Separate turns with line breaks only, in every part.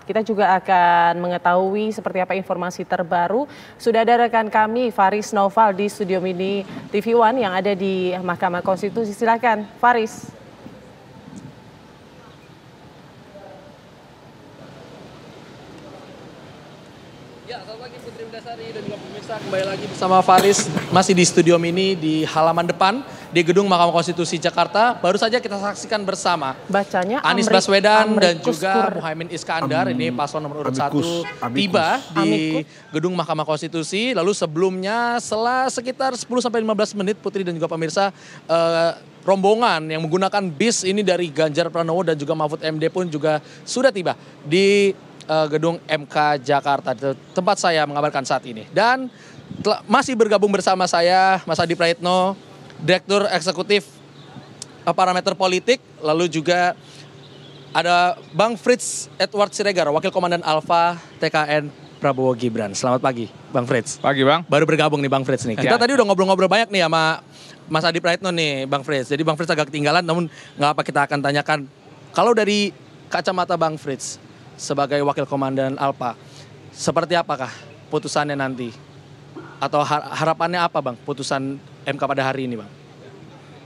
Kita juga akan mengetahui seperti apa informasi terbaru. Sudah ada rekan kami Faris Noval di Studio Mini TV One yang ada di Mahkamah Konstitusi. Silakan Faris.
Ya, selamat pagi Putri Widasari dan juga pemirsa, kembali lagi bersama Faris masih di Studio Mini di halaman depan di Gedung Mahkamah Konstitusi Jakarta. Baru saja kita saksikan bersama
bacanya
Anies Baswedan dan juga Muhaimin Iskandar, ini paslon nomor urut 1 tiba di Gedung Mahkamah Konstitusi. Lalu sebelumnya sekitar 10-15 menit Putri dan juga pemirsa, rombongan yang menggunakan bis ini dari Ganjar Pranowo dan juga Mahfud MD pun juga sudah tiba di Gedung MK Jakarta, tempat saya mengabarkan saat ini. Dan masih bergabung bersama saya Mas Adi Praitno, Direktur Eksekutif Parameter Politik. Lalu juga ada Bang Frits Edward Siregar, Wakil Komandan Alfa TKN Prabowo Gibran. Selamat pagi Bang Frits.
Pagi Bang.
Baru bergabung nih Bang Frits nih. Kita tadi udah ngobrol-ngobrol banyak nih sama Mas Adi Praitno nih Bang Frits. Jadi Bang Frits agak ketinggalan, namun nggak apa, kita akan tanyakan. Kalau dari kacamata Bang Frits sebagai Wakil Komandan Alfa, seperti apakah putusannya nanti? Atau harapannya apa Bang putusan MK pada hari ini Bang?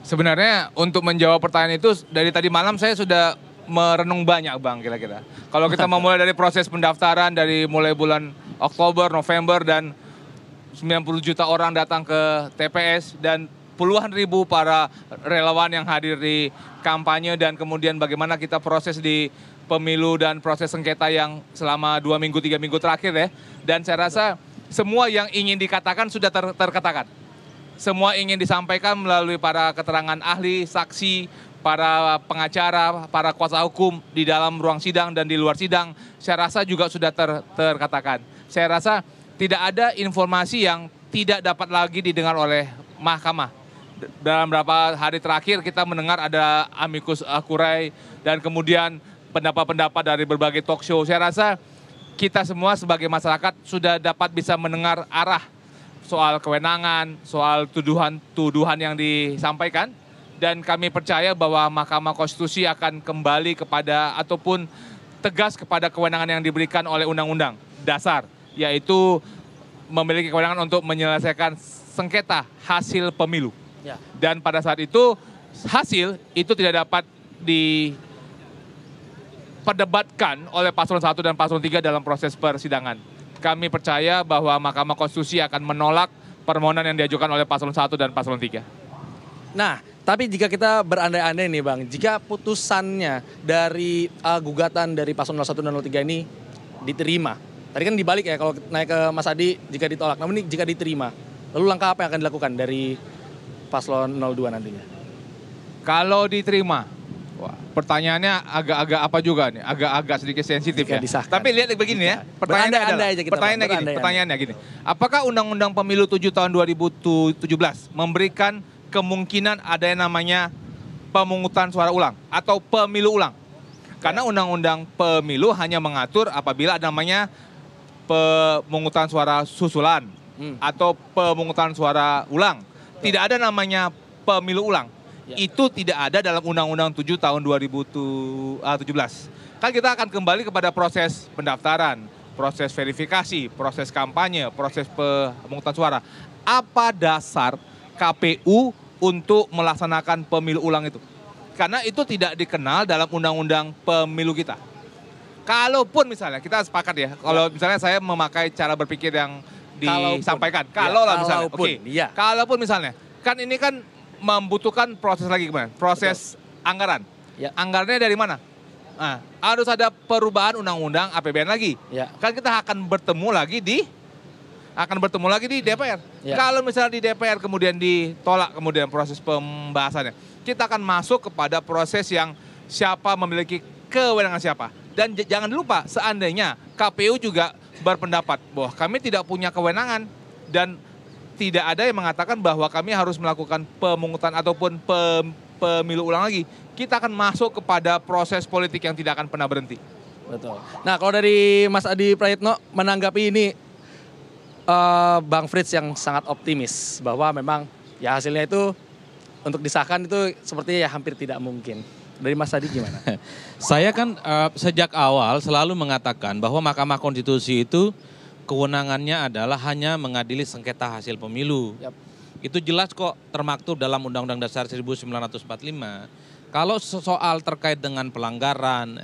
Sebenarnya untuk menjawab pertanyaan itu dari tadi malam saya sudah merenung banyak Bang kira-kira. Kalau kita memulai dari proses pendaftaran dari mulai bulan Oktober, November dan 90 juta orang datang ke TPS dan puluhan ribu para relawan yang hadir di kampanye dan kemudian bagaimana kita proses di pemilu dan proses sengketa yang selama 2 minggu, 3 minggu terakhir ya. Dan saya rasa semua yang ingin dikatakan sudah terkatakan. Semua ingin disampaikan melalui para keterangan ahli, saksi, para pengacara, para kuasa hukum di dalam ruang sidang dan di luar sidang. Saya rasa juga sudah terkatakan. Saya rasa tidak ada informasi yang tidak dapat lagi didengar oleh mahkamah. Dalam beberapa hari terakhir kita mendengar ada amicus curiae dan kemudian pendapat-pendapat dari berbagai talk show. Saya rasa kita semua sebagai masyarakat sudah dapat bisa mendengar arah soal kewenangan, soal tuduhan-tuduhan yang disampaikan. Dan kami percaya bahwa Mahkamah Konstitusi akan kembali kepada ataupun tegas kepada kewenangan yang diberikan oleh Undang-Undang Dasar, yaitu memiliki kewenangan untuk menyelesaikan sengketa hasil pemilu. Ya. Dan pada saat itu hasil itu tidak dapat diperdebatkan oleh paslon 1 dan paslon 3 dalam proses persidangan. Kami percaya bahwa Mahkamah Konstitusi akan menolak permohonan yang diajukan oleh paslon 1 dan paslon 3.
Nah, tapi jika kita berandai-andai nih Bang, jika putusannya dari gugatan dari paslon 01 dan 03 ini diterima. Tadi kan dibalik ya, kalau naik ke Mas Adi jika ditolak. Namun ini jika diterima, lalu langkah apa yang akan dilakukan dari paslon 02 nantinya?
Kalau diterima, wah, pertanyaannya agak-agak apa juga nih, agak-agak sedikit sensitif ya.
Disahkan.
Tapi lihat begini ya, pertanyaannya gini. Apakah Undang-Undang Pemilu 7 tahun 2017 memberikan kemungkinan ada yang namanya pemungutan suara ulang atau pemilu ulang? Karena Undang-Undang Pemilu hanya mengatur apabila ada namanya pemungutan suara susulan atau pemungutan suara ulang. Tidak ada namanya pemilu ulang. Itu tidak ada dalam Undang-Undang 7 tahun 2017. Kan kita akan kembali kepada proses pendaftaran, proses verifikasi, proses kampanye, proses pemungutan suara. Apa dasar KPU untuk melaksanakan pemilu ulang itu? Karena itu tidak dikenal dalam Undang-Undang Pemilu kita. Kalaupun misalnya, kita sepakat ya, kalau misalnya saya memakai cara berpikir yang disampaikan. Kalaupun misalnya, kan ini kan membutuhkan proses lagi kemarin, proses anggaran. Ya. Anggarannya dari mana? Nah, harus ada perubahan undang-undang APBN lagi. Ya. Kan kita akan bertemu lagi di DPR. Ya. Kalau misalnya di DPR kemudian ditolak kemudian proses pembahasannya, kita akan masuk kepada proses yang siapa memiliki kewenangan siapa. Dan jangan lupa, seandainya KPU juga berpendapat bahwa kami tidak punya kewenangan dan tidak ada yang mengatakan bahwa kami harus melakukan pemungutan ataupun pemilu ulang lagi. Kita akan masuk kepada proses politik yang tidak akan pernah berhenti.
Betul. Nah, kalau dari Mas Adi Praitno menanggapi ini, Bang Frits yang sangat optimis bahwa memang ya hasilnya itu untuk disahkan itu sepertinya ya hampir tidak mungkin. Dari Mas Adi gimana?
Saya kan sejak awal selalu mengatakan bahwa Mahkamah Konstitusi itu kewenangannya adalah hanya mengadili sengketa hasil pemilu.
Yap.
Itu jelas kok termaktub dalam Undang-Undang Dasar 1945. Kalau soal terkait dengan pelanggaran,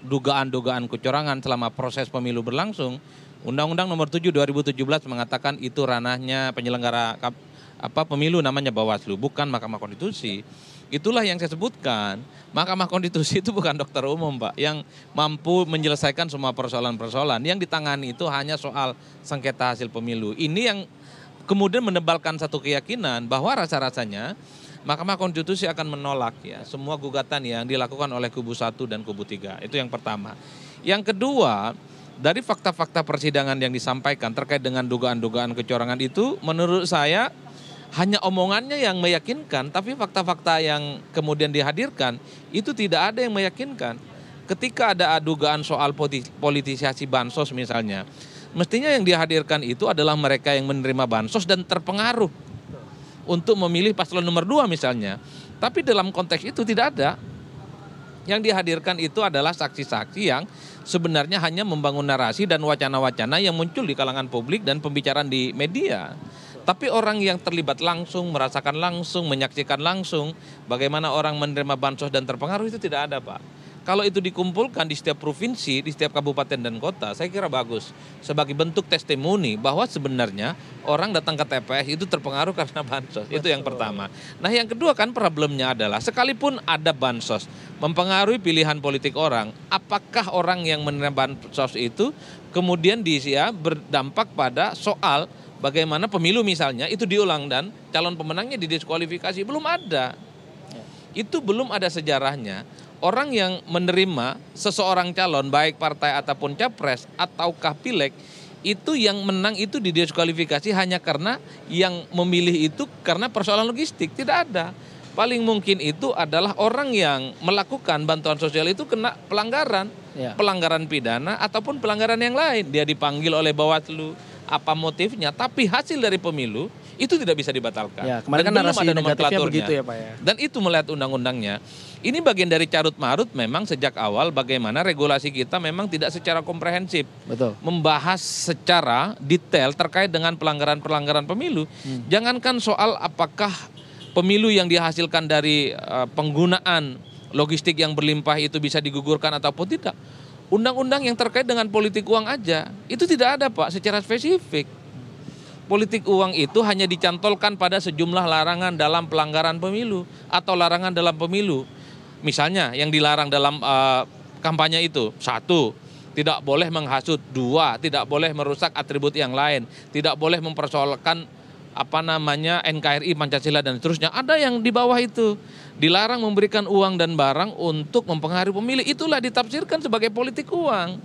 dugaan-dugaan kecurangan selama proses pemilu berlangsung, Undang-Undang Nomor 7 2017 mengatakan itu ranahnya penyelenggara pemilu namanya Bawaslu, bukan Mahkamah Konstitusi. Itulah yang saya sebutkan, Mahkamah Konstitusi itu bukan dokter umum, Pak, yang mampu menyelesaikan semua persoalan-persoalan. Yang ditangani itu hanya soal sengketa hasil pemilu. Ini yang kemudian menebalkan satu keyakinan bahwa rasa-rasanya Mahkamah Konstitusi akan menolak ya semua gugatan yang dilakukan oleh kubu 1 dan kubu 3. Itu yang pertama. Yang kedua, dari fakta-fakta persidangan yang disampaikan terkait dengan dugaan-dugaan kecurangan itu, menurut saya hanya omongannya yang meyakinkan, tapi fakta-fakta yang kemudian dihadirkan itu tidak ada yang meyakinkan. Ketika ada dugaan soal politisasi bansos misalnya, mestinya yang dihadirkan itu adalah mereka yang menerima bansos dan terpengaruh untuk memilih paslon nomor 2 misalnya. Tapi dalam konteks itu tidak ada. Yang dihadirkan itu adalah saksi-saksi yang sebenarnya hanya membangun narasi dan wacana-wacana yang muncul di kalangan publik dan pembicaraan di media. Tapi orang yang terlibat langsung, merasakan langsung, menyaksikan langsung bagaimana orang menerima bansos dan terpengaruh itu tidak ada, Pak. Kalau itu dikumpulkan di setiap provinsi, di setiap kabupaten dan kota, saya kira bagus. Sebagai bentuk testimoni bahwa sebenarnya orang datang ke TPS itu terpengaruh karena bansos. Itu yang pertama. Nah yang kedua kan problemnya adalah sekalipun ada bansos mempengaruhi pilihan politik orang, apakah orang yang menerima bansos itu kemudian berdampak pada soal bagaimana pemilu misalnya itu diulang dan calon pemenangnya didiskualifikasi? Belum ada. Itu belum ada sejarahnya. Orang yang menerima seseorang calon baik partai ataupun capres ataukah pileg itu yang menang itu didiskualifikasi hanya karena yang memilih itu karena persoalan logistik. Tidak ada. Paling mungkin itu adalah orang yang melakukan bantuan sosial itu kena pelanggaran. Pelanggaran pidana ataupun pelanggaran yang lain. Dia dipanggil oleh Bawaslu. Apa motifnya? Tapi hasil dari pemilu itu tidak bisa dibatalkan.
Ya, kemarin kan narasi negatifnya begitu ya Pak ya.
Dan itu melihat undang-undangnya. Ini bagian dari carut marut memang sejak awal bagaimana regulasi kita memang tidak secara komprehensif.
Betul.
Membahas secara detail terkait dengan pelanggaran-pelanggaran pemilu. Jangankan soal apakah pemilu yang dihasilkan dari penggunaan logistik yang berlimpah itu bisa digugurkan ataupun tidak. Undang-undang yang terkait dengan politik uang aja, itu tidak ada Pak secara spesifik. Politik uang itu hanya dicantolkan pada sejumlah larangan dalam pelanggaran pemilu atau larangan dalam pemilu. Misalnya yang dilarang dalam kampanye itu, 1, tidak boleh menghasut, 2, tidak boleh merusak atribut yang lain, tidak boleh mempersoalkan NKRI, Pancasila dan seterusnya. Ada yang di bawah itu. Dilarang memberikan uang dan barang untuk mempengaruhi pemilih. Itulah ditafsirkan sebagai politik uang.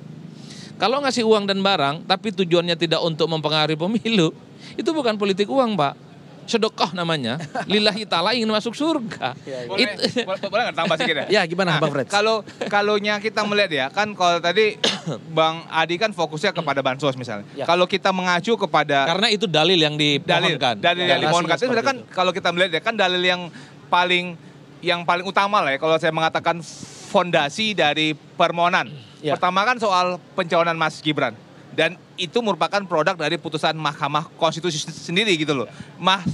Kalau ngasih uang dan barang tapi tujuannya tidak untuk mempengaruhi pemilu, itu bukan politik uang, Pak. Sedekah namanya. Lillahi ta'ala ingin masuk surga.
Boleh nggak tambah sedikit
Ya
ya?
gimana Bang Fred?
Kalau kita melihat ya, kan kalau tadi Bang Adi kan fokusnya kepada bansos misalnya.
Ya.
Kalau kita mengacu kepada
karena itu dalil yang dimohonkan.
Dalil yang dimohonkan itu kan kalau kita melihat ya kan dalil yang paling utama lah ya kalau saya mengatakan fondasi dari permohonan.
Ya.
Pertama kan soal pencalonan Mas Gibran. Dan itu merupakan produk dari putusan Mahkamah Konstitusi sendiri gitu loh.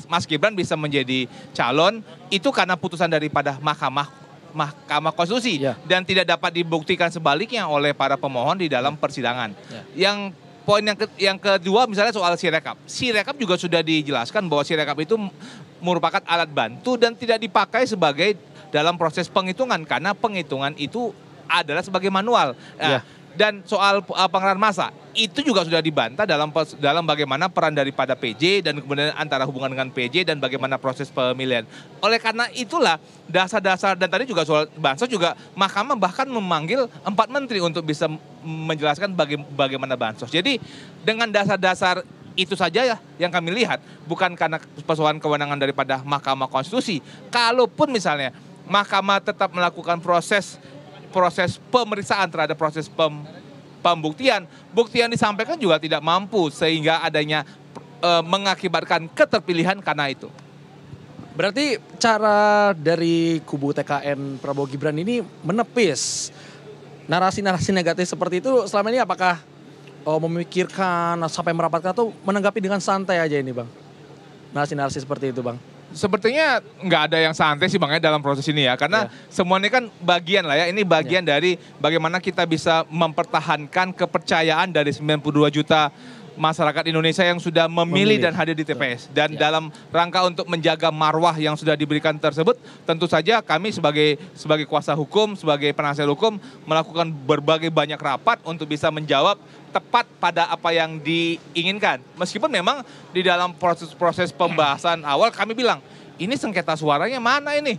Mas Gibran bisa menjadi calon itu karena putusan daripada Mahkamah Konstitusi.
Ya.
Dan tidak dapat dibuktikan sebaliknya oleh para pemohon di dalam persidangan.
Ya.
Yang poin yang kedua misalnya soal Sirekap. Sirekap juga sudah dijelaskan bahwa Sirekap itu merupakan alat bantu dan tidak dipakai sebagai dalam proses penghitungan karena penghitungan itu adalah sebagai manual. Nah, dan soal pengerahan massa itu juga sudah dibantah dalam bagaimana peran daripada PJ dan kemudian antara hubungan dengan PJ dan bagaimana proses pemilihan. Oleh karena itulah dasar-dasar dan tadi juga soal bansos juga Mahkamah bahkan memanggil 4 menteri untuk bisa menjelaskan bagaimana bansos. Jadi dengan dasar-dasar itu saja ya yang kami lihat bukan karena persoalan kewenangan daripada Mahkamah Konstitusi. Kalaupun misalnya Mahkamah tetap melakukan proses pemeriksaan terhadap proses pembuktian, bukti yang disampaikan juga tidak mampu sehingga adanya mengakibatkan keterpilihan karena itu.
Berarti cara dari kubu TKN Prabowo Gibran ini menepis narasi-narasi negatif seperti itu selama ini apakah memikirkan sampai merapatkan atau menanggapi dengan santai aja ini Bang? Narasi-narasi seperti itu Bang.
Sepertinya nggak ada yang santai sih Bang ya dalam proses ini ya. Karena semuanya kan bagian lah ya. Ini bagian dari bagaimana kita bisa mempertahankan kepercayaan dari 92 juta masyarakat Indonesia yang sudah memilih dan hadir di TPS. Dan dalam rangka untuk menjaga marwah yang sudah diberikan tersebut, tentu saja kami sebagai kuasa hukum, sebagai penasihat hukum, melakukan berbagai banyak rapat untuk bisa menjawab tepat pada apa yang diinginkan. Meskipun memang di dalam proses pembahasan awal kami bilang, ini sengketa suaranya mana ini?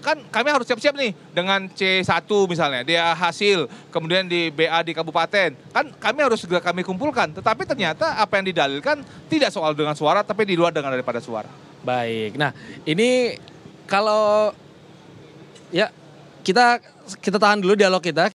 Kan kami harus siap-siap nih dengan C1 misalnya, dia hasil, kemudian di BA di kabupaten. Kan kami harus segera kami kumpulkan, tetapi ternyata apa yang didalilkan tidak soal dengan suara, tapi di luar dengan daripada suara.
Baik, nah ini kalau ya kita tahan dulu dialog kita.